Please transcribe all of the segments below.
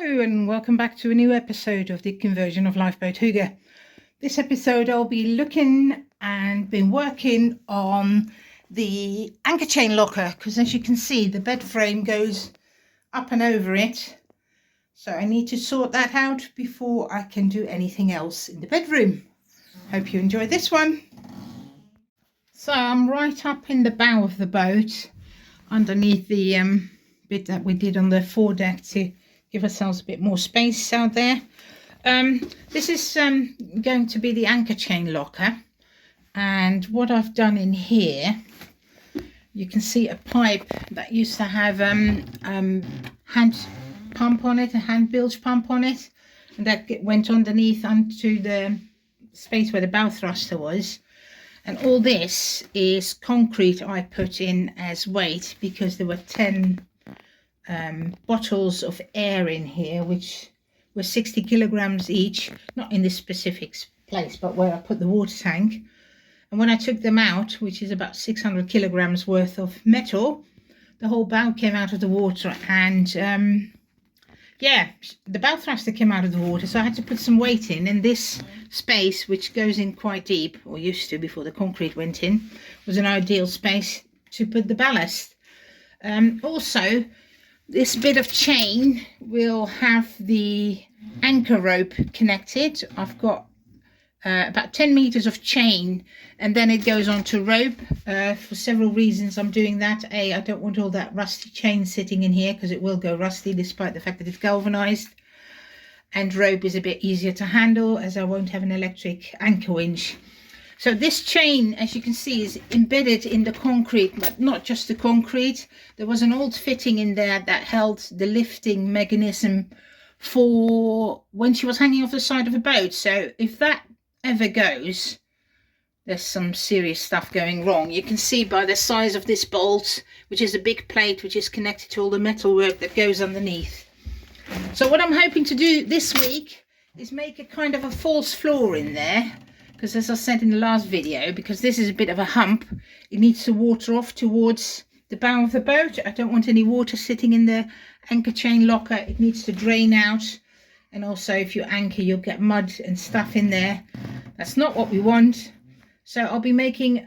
Hello and welcome back to a new episode of the conversion of Lifeboat Hygge. This episode I'll be looking and been working on the anchor chain locker, because as you can see the bed frame goes up and over it, so I need to sort that out before I can do anything else in the bedroom. Hope you enjoy this one. So I'm right up in the bow of the boat underneath the bit that we did on the foredeck to give ourselves a bit more space out there. This is going to be the anchor chain locker, and what I've done in here, you can see a pipe that used to have hand pump on it, a hand bilge pump on it, and that went underneath onto the space where the bow thruster was. And all this is concrete I put in as weight because there were 10 bottles of air in here, which were 60 kilograms each, not in this specific place but where I put the water tank. And when I took them out, which is about 600 kilograms worth of metal, the whole bow came out of the water, and yeah, the bow thruster came out of the water, so I had to put some weight in. And this space, which goes in quite deep, or used to before the concrete went in, was an ideal space to put the ballast. Also, this bit of chain will have the anchor rope connected. I've got about 10 meters of chain, and then it goes on to rope. For several reasons I'm doing that. A, I don't want all that rusty chain sitting in here because it will go rusty despite the fact that it's galvanized. And rope is a bit easier to handle as I won't have an electric anchor winch. So this chain, as you can see, is embedded in the concrete, but not just the concrete. There was an old fitting in there that held the lifting mechanism for when she was hanging off the side of a boat. So if that ever goes, there's some serious stuff going wrong. You can see by the size of this bolt, which is a big plate which is connected to all the metalwork that goes underneath. So what I'm hoping to do this week is make a kind of a false floor in there, because as I said in the last video, because this is a bit of a hump, it needs to water off towards the bow of the boat. I don't want any water sitting in the anchor chain locker. It needs to drain out, and also if you anchor you'll get mud and stuff in there. That's not what we want. So I'll be making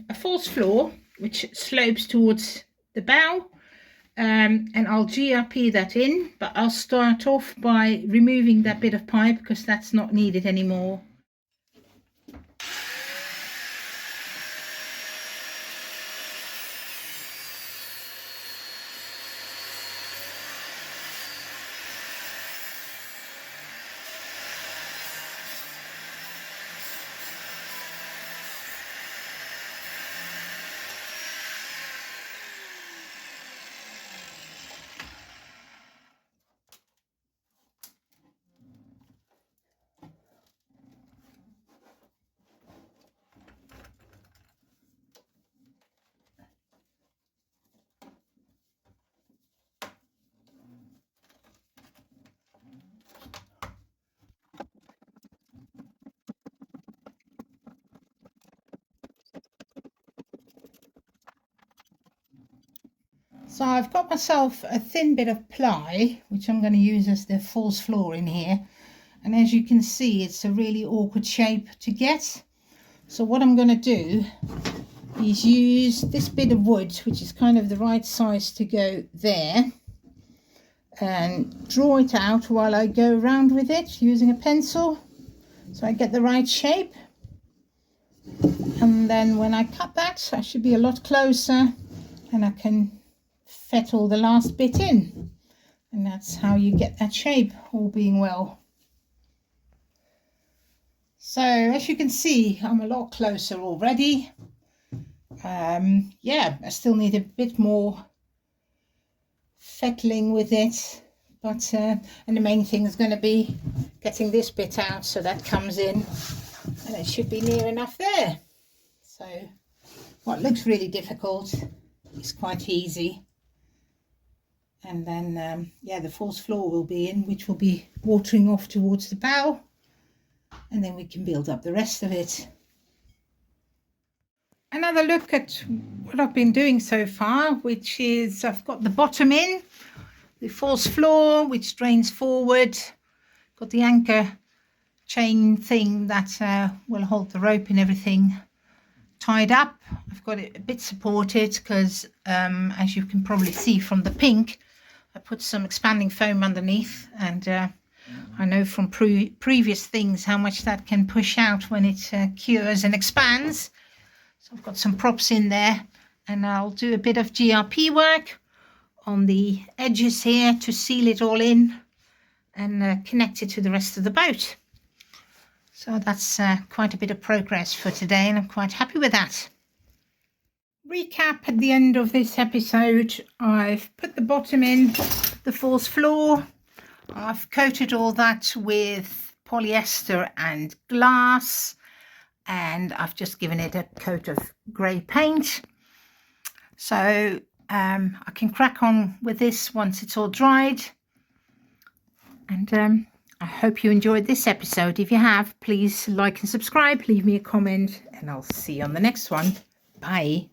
a false floor which slopes towards the bow, and I'll GRP that in, but I'll start off by removing that bit of pipe because that's not needed anymore. So I've got myself a thin bit of ply, which I'm going to use as the false floor in here. And as you can see, it's a really awkward shape to get. So what I'm going to do is use this bit of wood, which is kind of the right size to go there, and draw it out while I go around with it using a pencil, so I get the right shape. And then when I cut that, I should be a lot closer, and I can fettle the last bit in, and that's how you get that shape, all being well. So as you can see, I'm a lot closer already. Yeah, I still need a bit more fettling with it, but and the main thing is going to be getting this bit out so that comes in, and it should be near enough there. So what looks really difficult is quite easy. And then yeah, the false floor will be in, which will be watering off towards the bow, and then we can build up the rest of it. Another look at what I've been doing so far, which is I've got the bottom in. the false floor, which drains forward. Got the anchor chain thing that will hold the rope and everything tied up. I've got it a bit supported because as you can probably see from the pink, I put some expanding foam underneath, and I know from previous things how much that can push out when it cures and expands. So I've got some props in there, and I'll do a bit of GRP work on the edges here to seal it all in and connect it to the rest of the boat. So that's quite a bit of progress for today, and I'm quite happy with that. Recap at the end of this episode. I've put the bottom in, the false floor. I've coated all that with polyester and glass, and I've just given it a coat of grey paint. So I can crack on with this once it's all dried. And I hope you enjoyed this episode. If you have, please like and subscribe, leave me a comment, and I'll see you on the next one. Bye.